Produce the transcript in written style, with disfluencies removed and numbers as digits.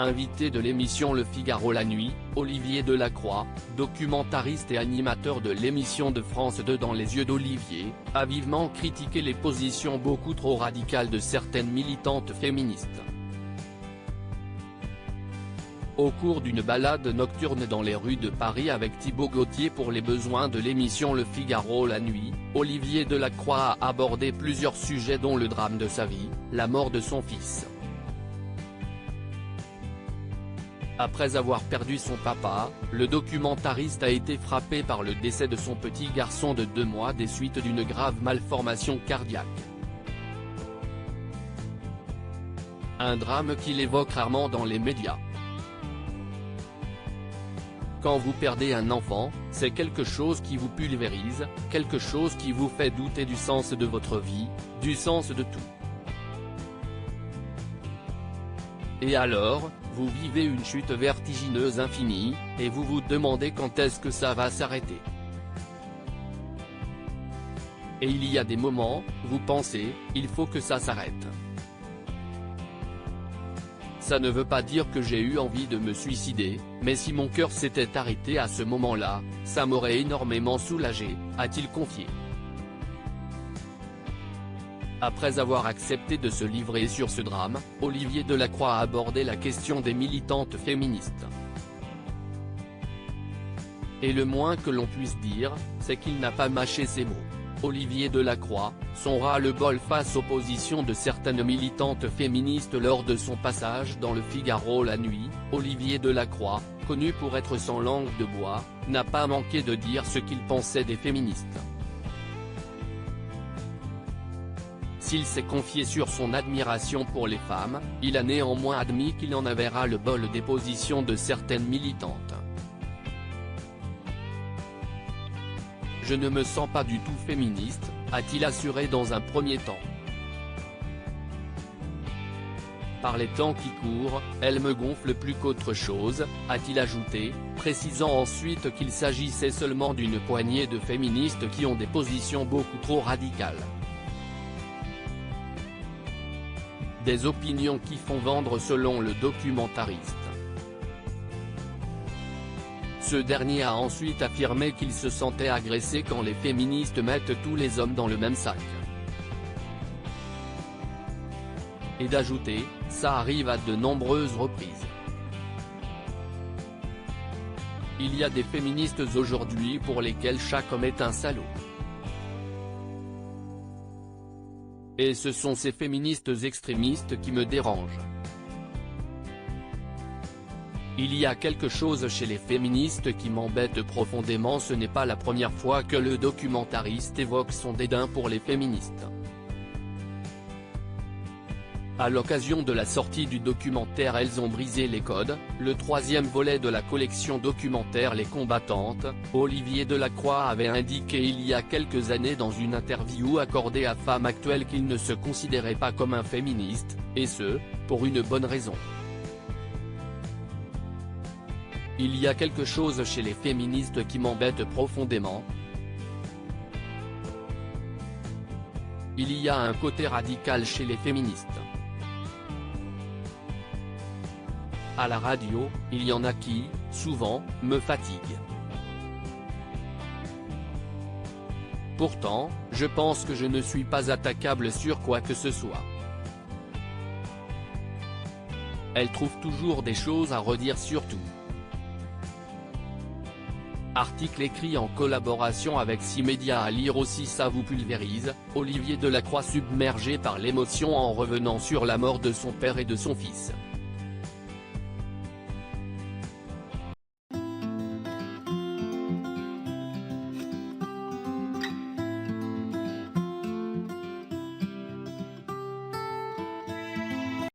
Invité de l'émission Le Figaro la nuit, Olivier Delacroix, documentariste et animateur de l'émission de France 2 Dans les yeux d'Olivier, a vivement critiqué les positions beaucoup trop radicales de certaines militantes féministes. Au cours d'une balade nocturne dans les rues de Paris avec Thibaut Gauthier pour les besoins de l'émission Le Figaro la nuit, Olivier Delacroix a abordé plusieurs sujets dont le drame de sa vie, la mort de son fils. Après avoir perdu son papa, le documentariste a été frappé par le décès de son petit garçon de 2 mois des suites d'une grave malformation cardiaque. Un drame qu'il évoque rarement dans les médias. Quand vous perdez un enfant, c'est quelque chose qui vous pulvérise, quelque chose qui vous fait douter du sens de votre vie, du sens de tout. Et alors, vous vivez une chute vertigineuse infinie, et vous vous demandez quand est-ce que ça va s'arrêter. Et il y a des moments, vous pensez, il faut que ça s'arrête. Ça ne veut pas dire que j'ai eu envie de me suicider, mais si mon cœur s'était arrêté à ce moment-là, ça m'aurait énormément soulagé, a-t-il confié. Après avoir accepté de se livrer sur ce drame, Olivier Delacroix a abordé la question des militantes féministes. Et le moins que l'on puisse dire, c'est qu'il n'a pas mâché ses mots. Olivier Delacroix, son ras-le-bol face aux positions de certaines militantes féministes lors de son passage dans Le Figaro la nuit, Olivier Delacroix, connu pour être sans langue de bois, n'a pas manqué de dire ce qu'il pensait des féministes. S'il s'est confié sur son admiration pour les femmes, il a néanmoins admis qu'il en avait ras-le-bol des positions de certaines militantes. Je ne me sens pas du tout féministe, a-t-il assuré dans un premier temps. Par les temps qui courent, elle me gonfle plus qu'autre chose, a-t-il ajouté, précisant ensuite qu'il s'agissait seulement d'une poignée de féministes qui ont des positions beaucoup trop radicales. Des opinions qui font vendre selon le documentariste. Ce dernier a ensuite affirmé qu'il se sentait agressé quand les féministes mettent tous les hommes dans le même sac. Et d'ajouter, ça arrive à de nombreuses reprises. Il y a des féministes aujourd'hui pour lesquelles chaque homme est un salaud. Et ce sont ces féministes extrémistes qui me dérangent. Il y a quelque chose chez les féministes qui m'embête profondément. Ce n'est pas la première fois que le documentariste évoque son dédain pour les féministes. À l'occasion de la sortie du documentaire Elles ont brisé les codes, le 3e volet de la collection documentaire Les combattantes, Olivier Delacroix avait indiqué il y a quelques années dans une interview accordée à Femme Actuelle qu'il ne se considérait pas comme un féministe, et ce, pour une bonne raison. Il y a quelque chose chez les féministes qui m'embête profondément. Il y a un côté radical chez les féministes. À la radio, il y en a qui, souvent, me fatiguent. Pourtant, je pense que je ne suis pas attaquable sur quoi que ce soit. Elles trouvent toujours des choses à redire sur tout. Article écrit en collaboration avec 6 médias à lire aussi. Ça vous pulvérise, Olivier Delacroix submergé par l'émotion en revenant sur la mort de son père et de son fils.